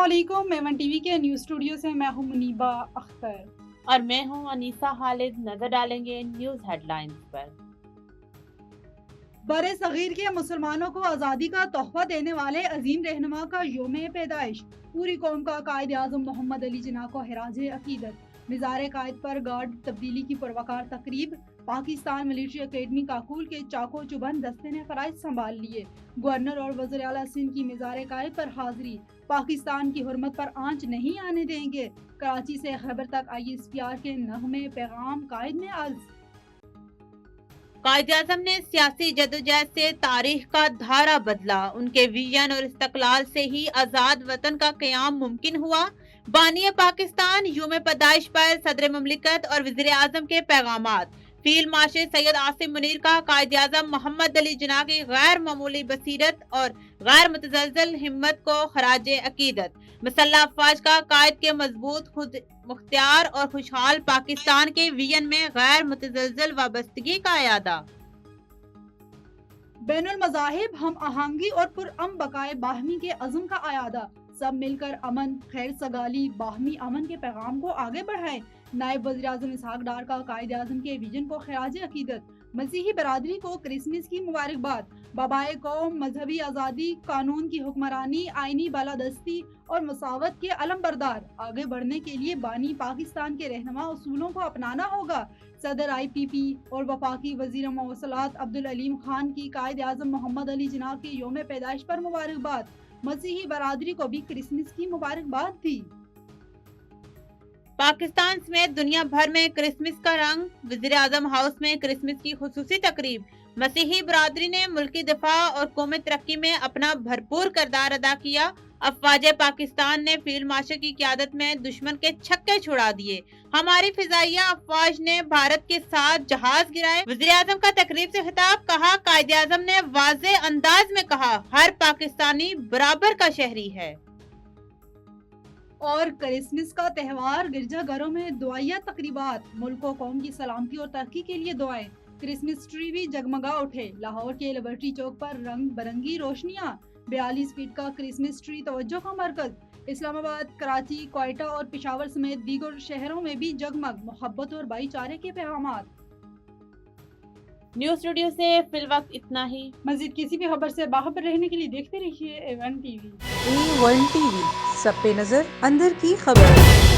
अस्सलामुअलैकुम। मेमन टीवी के news studio से मैं हूं मुनीबा अख्तर और मैं हूं अनीसा खालिद। नजर डालेंगे न्यूज हेडलाइंस पर। बरे सगीर के मुसलमानों को आज़ादी का तोहफा देने वाले अजीम रहनुमा का यौम पैदाइश। पूरी कौम का कायद आज़म मोहम्मद अली जिन्ना को खिराज अकीदत। मिज़ार कायद पर गार्ड तब्दीली की पुरवकार तकरीब। पाकिस्तान मिलिट्री अकेडमी काकूल के चाको चुबंद दस्ते ने फराइज संभाल लिए। गवर्नर और वज़ीर आला सिंध की मिज़ार कायद पर हाजिरी। पाकिस्तान की हुर्मत पर आंच नहीं आने देंगे। कराची से खैबर तक ISPR के नगमे पैगाम कायद में अर्ज। कायद-ए-आज़म ने सियासी जदोजहद से तारीख का धारा बदला। उनके विजन और इस्तकलाल से ही आजाद वतन का क़याम मुमकिन हुआ। बानिए पाकिस्तान यौम पैदाइश पर सदर मुमलिकत और वज़ीर आज़म के पैगामात। फील्ड मार्शल सैयद आसिम मुनीर का कायद-ए-आज़म मोहम्मद अली जिन्ना की गैर मामूली बसीरत और गैर मुतज़लज़ल हिम्मत को खराज अकीदत। मसल्लह अफवाज का कायद के मजबूत, खुद मुख्तियार और खुशहाल पाकिस्तान के विजन में गैर मुतज़लज़ल वाबस्तगी का यादा। बैनुल मज़ाहिब हम आहंगी और पुरअम बकाए बाहमी के अज़्म का आयादा। सब मिलकर अमन, खैर सगाली, बाहमी अमन के पैगाम को आगे बढ़ाएं। नायब वज़ीर आज़म इसहाक डार का कायद आज़म के विजन को खिराज अकीदत। मसीही बरादरी को क्रिसमस की मुबारकबाद। बाबाए कौम, मजहबी आज़ादी, कानून की हुक्मरानी, आईनी बालादस्ती और मसावत के अलम बरदार। आगे बढ़ने के लिए बानी पाकिस्तान के रहनुमा उसूलों को अपनाना होगा। सदर IPP और वफाकी वज़ीर मौसलात अब्दुल अलीम खान की कायद आज़म मोहम्मद अली जिन्ना के यौम पैदाइश पर मुबारकबाद। मसीही बरादरी को भी क्रिसमस की मुबारकबाद दी। पाकिस्तान समेत दुनिया भर में क्रिसमस का रंग। वज़ीर आज़म हाउस में क्रिसमस की खुसूसी तकरीब। मसीही बरादरी ने मुल्की दिफा और कौमी तरक्की में अपना भरपूर किरदार अदा किया। अफवाज पाकिस्तान ने फील्ड मार्शल की क़यादत में दुश्मन के छक्के छुड़ा दिए। हमारी फिजाइया अफवाज ने भारत के साथ जहाज गिराए। वज़ीर आज़म का तकरीब से खिताब। कहा, कायद आज़म ने वाज़े अंदाज में कहा, हर पाकिस्तानी बराबर का शहरी है। और क्रिसमस का त्यौहार, गिरजाघरों में दुआया तकरीबात। मुल्क और कौम की सलामती और तरक्की के लिए दुआएं। क्रिसमस ट्री भी जगमगा उठे। लाहौर के लिबर्टी चौक पर रंग बरंगी रोशनियां। 42 फीट का क्रिसमस ट्री तवज्जो का मरकज। इस्लामाबाद, कराची, क्वेटा और पेशावर समेत दीगर शहरों में भी जगमग, मोहब्बत और भाईचारे के पैगामात। न्यूज़ स्टूडियो से फिलवक्त इतना ही। मजीद किसी भी खबर से बाखबर रहने के लिए देखते रहिए A1 TV। A1 TV, सब पे नजर, अंदर की खबर।